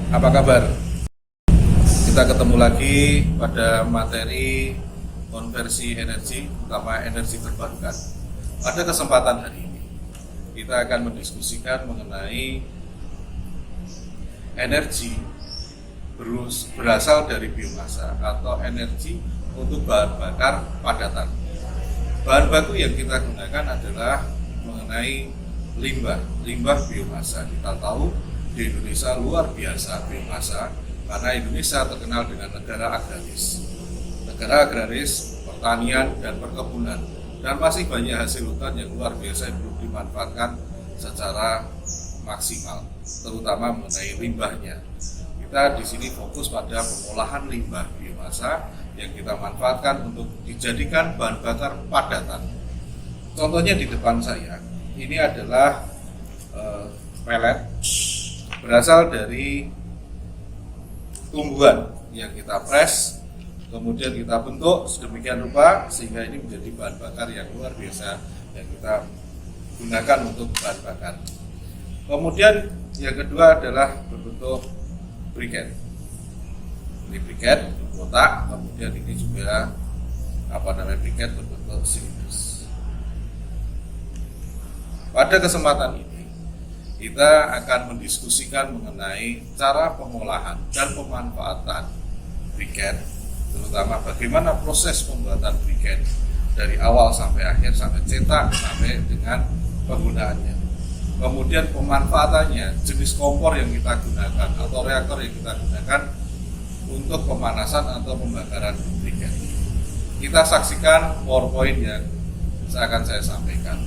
Apa kabar? Kita ketemu lagi pada materi konversi energi, terutama energi terbarukan. Pada kesempatan hari ini, kita akan mendiskusikan mengenai energi berasal dari biomasa atau energi untuk bahan bakar padatan. Bahan baku yang kita gunakan adalah mengenai limbah biomasa. Kita tahu di Indonesia luar biasa biomasa karena Indonesia terkenal dengan negara agraris, pertanian dan perkebunan, dan masih banyak hasil hutan yang luar biasa yang belum dimanfaatkan secara maksimal, terutama mengenai limbahnya. Kita di sini fokus pada pengolahan limbah biomasa yang kita manfaatkan untuk dijadikan bahan bakar padatan. Contohnya di depan saya, ini adalah pelet berasal dari tumbuhan yang kita press, kemudian kita bentuk sedemikian rupa sehingga ini menjadi bahan bakar yang luar biasa yang kita gunakan untuk bahan bakar. Kemudian yang kedua adalah berbentuk briket. Ini briket kotak, kemudian ini juga briket berbentuk silindris. Pada kesempatan ini kita akan mendiskusikan mengenai cara pengolahan dan pemanfaatan briket, terutama bagaimana proses pembuatan briket dari awal sampai akhir, sampai cetak, sampai dengan penggunaannya. Kemudian pemanfaatannya, jenis kompor yang kita gunakan atau reaktor yang kita gunakan untuk pemanasan atau pembakaran briket. Kita saksikan PowerPoint yang akan saya sampaikan.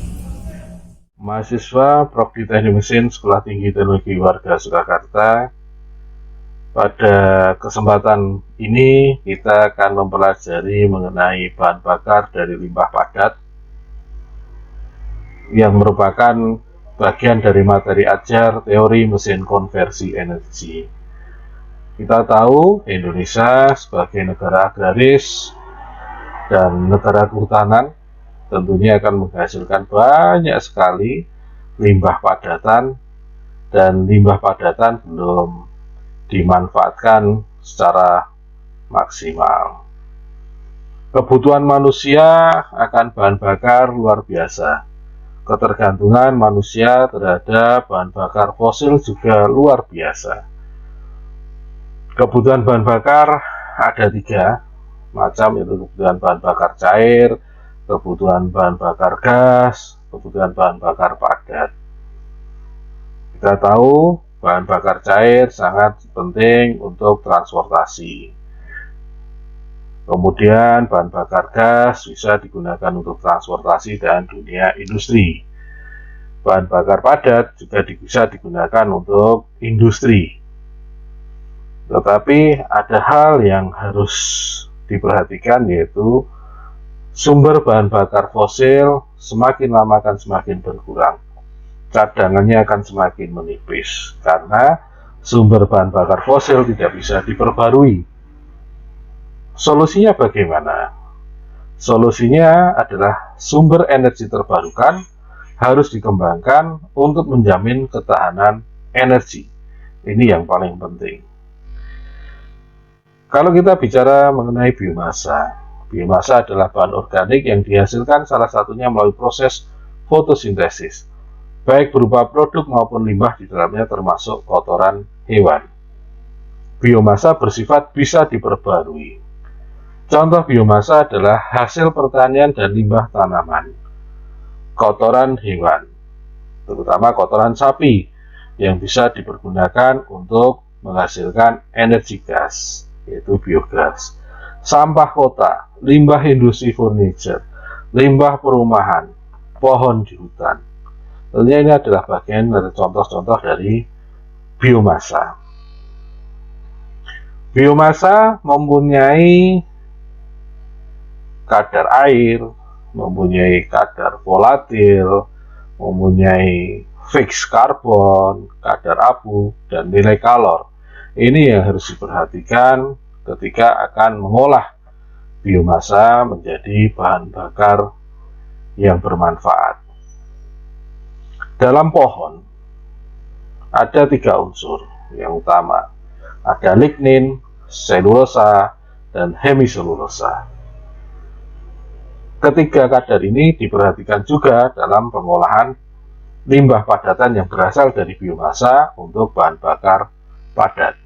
Mahasiswa Prodi Teknik Mesin Sekolah Tinggi Teknologi Warga Surakarta. Pada kesempatan ini kita akan mempelajari mengenai bahan bakar dari limbah padat yang merupakan bagian dari materi ajar teori mesin konversi energi. Kita tahu Indonesia sebagai negara agraris dan negara kehutanan tentunya akan menghasilkan banyak sekali limbah padatan, dan limbah padatan belum dimanfaatkan secara maksimal. Kebutuhan manusia akan bahan bakar luar biasa. Ketergantungan manusia terhadap bahan bakar fosil juga luar biasa. Kebutuhan bahan bakar ada 3 macam, yaitu kebutuhan bahan bakar cair, kebutuhan bahan bakar gas, kebutuhan bahan bakar padat. Kita tahu bahan bakar cair sangat penting untuk transportasi. Kemudian bahan bakar gas bisa digunakan untuk transportasi dan dunia industri. Bahan bakar padat juga bisa digunakan untuk industri. Tetapi ada hal yang harus diperhatikan, yaitu sumber bahan bakar fosil semakin lama akan semakin berkurang. Cadangannya akan semakin menipis karena sumber bahan bakar fosil tidak bisa diperbarui. Solusinya bagaimana? Solusinya adalah sumber energi terbarukan harus dikembangkan untuk menjamin ketahanan energi. Ini yang paling penting. Kalau kita bicara mengenai biomasa, biomasa adalah bahan organik yang dihasilkan salah satunya melalui proses fotosintesis, baik berupa produk maupun limbah di dalamnya termasuk kotoran hewan. Biomasa bersifat bisa diperbarui. Contoh biomasa adalah hasil pertanian dan limbah tanaman, kotoran hewan, terutama kotoran sapi yang bisa dipergunakan untuk menghasilkan energi gas, yaitu biogas. Sampah kota, limbah industri furniture, limbah perumahan, pohon di hutan. Tentunya ini adalah bagian dari contoh-contoh dari biomasa. Biomasa mempunyai kadar air, mempunyai kadar volatil, mempunyai fixed karbon, kadar abu, dan nilai kalor. Ini yang harus diperhatikan ketika akan mengolah biomasa menjadi bahan bakar yang bermanfaat. Dalam pohon ada 3 unsur yang utama, Ada lignin, selulosa, dan hemiselulosa. Ketiga kadar ini diperhatikan juga dalam pengolahan limbah padatan yang berasal dari biomasa untuk bahan bakar padat.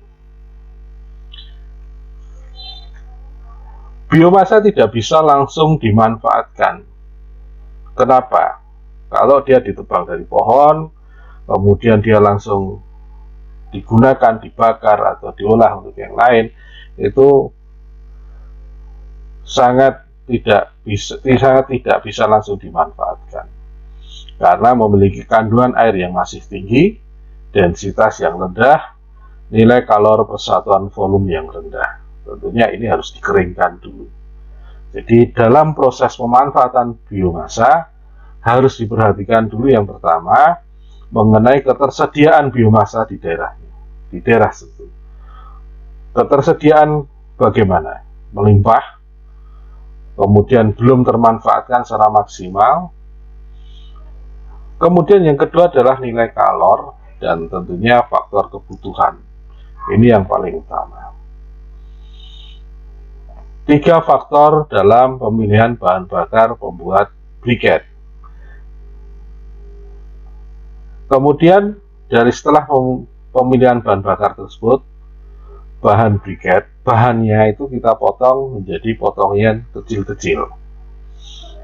Biomasa tidak bisa langsung dimanfaatkan. Kenapa? Kalau dia ditebang dari pohon, kemudian dia langsung digunakan, dibakar, atau diolah untuk yang lain, itu sangat tidak bisa langsung dimanfaatkan karena memiliki kandungan air yang masih tinggi, densitas yang rendah, nilai kalor persatuan volume yang rendah. Tentunya ini harus dikeringkan dulu. Jadi dalam proses pemanfaatan biomasa harus diperhatikan dulu yang pertama mengenai ketersediaan biomasa di daerah situ. Ketersediaan bagaimana? Melimpah, kemudian belum termanfaatkan secara maksimal. Kemudian yang kedua adalah nilai kalor dan tentunya faktor kebutuhan. Ini yang paling utama. 3 faktor dalam pemilihan bahan bakar pembuat briket. Kemudian dari setelah pemilihan bahan bakar tersebut, bahan briket, bahannya itu kita potong menjadi potongan kecil-kecil.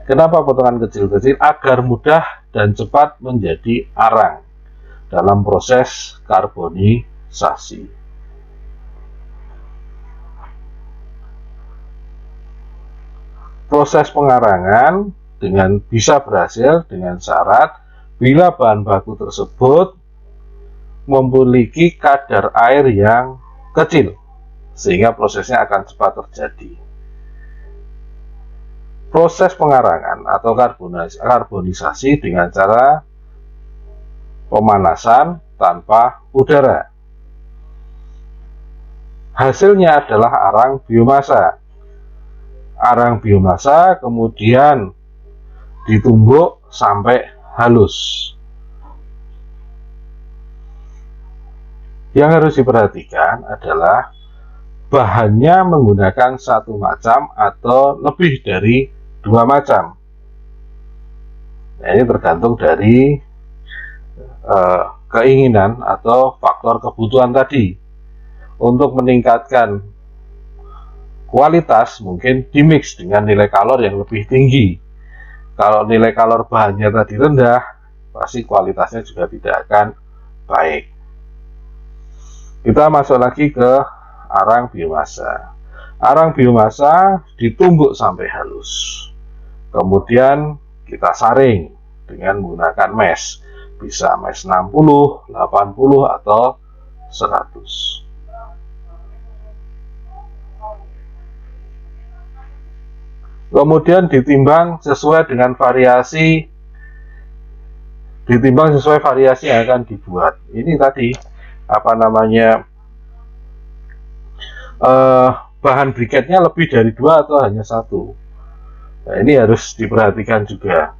Kenapa potongan kecil-kecil? Agar mudah dan cepat menjadi arang dalam proses karbonisasi. Proses pengarangan bisa berhasil dengan syarat bila bahan baku tersebut memiliki kadar air yang kecil, sehingga prosesnya akan cepat terjadi. Proses pengarangan atau karbonisasi dengan cara pemanasan tanpa udara. Hasilnya adalah arang biomasa. Arang biomasa kemudian ditumbuk sampai halus. Yang harus diperhatikan adalah bahannya menggunakan satu macam atau lebih dari 2 macam. Nah, ini tergantung dari keinginan atau faktor kebutuhan tadi. Untuk meningkatkan kualitas mungkin dimix dengan nilai kalor yang lebih tinggi. Kalau nilai kalor bahannya tadi rendah, pasti kualitasnya juga tidak akan baik. Kita masuk lagi ke arang biomasa. Arang biomasa ditumbuk sampai halus. Kemudian kita saring dengan menggunakan mesh. Bisa mesh 60, 80, atau 100. Kemudian ditimbang sesuai variasi yang akan dibuat. Ini tadi bahan briketnya lebih dari 2 atau hanya 1. Nah, ini harus diperhatikan juga.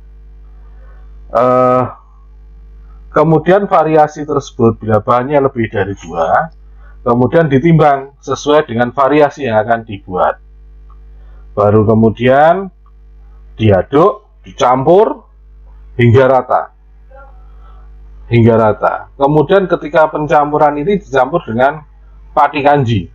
Kemudian variasi tersebut bila bahannya lebih dari 2, kemudian ditimbang sesuai dengan variasi yang akan dibuat. Baru kemudian diaduk, dicampur hingga rata. Kemudian ketika pencampuran ini dicampur dengan pati kanji.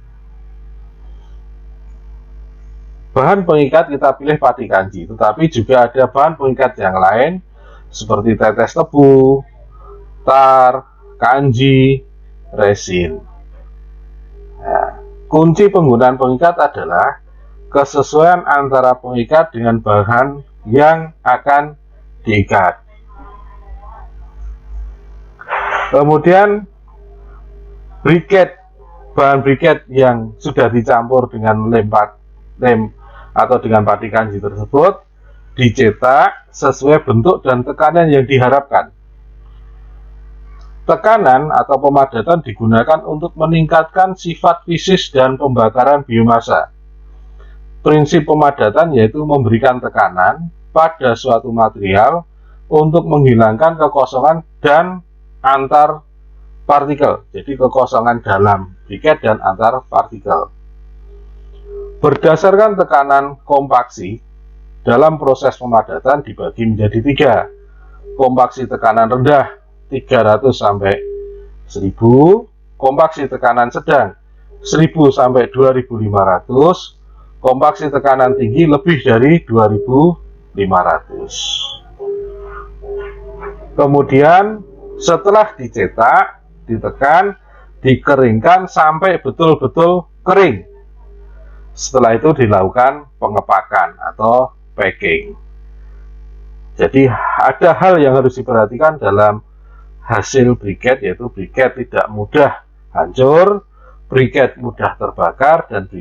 Bahan pengikat kita pilih pati kanji, tetapi juga ada bahan pengikat yang lain seperti tetes tebu, tar, kanji, resin. Nah, kunci penggunaan pengikat adalah kesesuaian antara pengikat dengan bahan yang akan diikat. Kemudian bahan briket yang sudah dicampur dengan lem atau dengan pati kanji tersebut dicetak sesuai bentuk dan tekanan yang diharapkan. Tekanan atau pemadatan digunakan untuk meningkatkan sifat fisis dan pembakaran biomasa. Prinsip pemadatan yaitu memberikan tekanan pada suatu material untuk menghilangkan kekosongan dan antar partikel, jadi kekosongan dalam briket dan antar partikel. Berdasarkan tekanan kompaksi, dalam proses pemadatan dibagi menjadi 3. Kompaksi tekanan rendah 300 sampai 1000, kompaksi tekanan sedang 1000 sampai 2500, kompaksi tekanan tinggi lebih dari 2500. Kemudian setelah dicetak, ditekan, dikeringkan sampai betul-betul kering. Setelah itu dilakukan pengepakan atau packing. Jadi ada hal yang harus diperhatikan dalam hasil briket, yaitu briket tidak mudah hancur, briket mudah terbakar, dan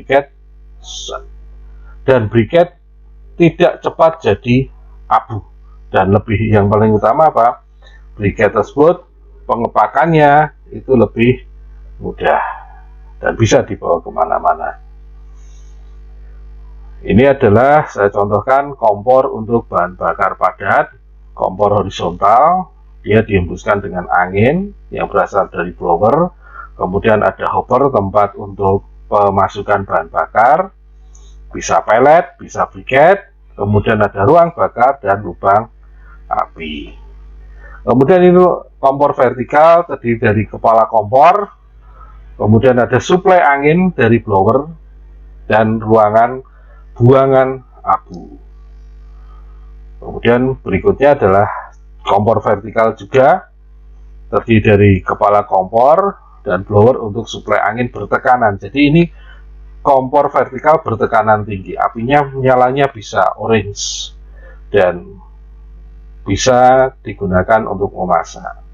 briket tidak cepat jadi abu. Dan yang paling utama apa? Briket tersebut pengepakannya itu lebih mudah dan bisa dibawa kemana-mana. Ini adalah saya contohkan kompor untuk bahan bakar padat, kompor horizontal, dia dihembuskan dengan angin yang berasal dari blower, kemudian ada hopper tempat untuk pemasukan bahan bakar, bisa pellet, bisa briket, kemudian ada ruang bakar dan lubang api. Kemudian ini kompor vertikal terdiri dari kepala kompor, kemudian ada suplai angin dari blower dan buangan abu. Kemudian berikutnya adalah kompor vertikal juga, terdiri dari kepala kompor dan blower untuk suplai angin bertekanan. Jadi ini kompor vertikal bertekanan tinggi, apinya nyalanya bisa orange dan bisa digunakan untuk memasak.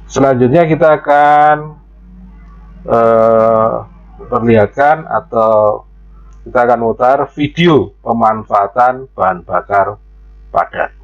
Selanjutnya kita akan perlihatkan atau kita akan mutar video pemanfaatan bahan bakar padat.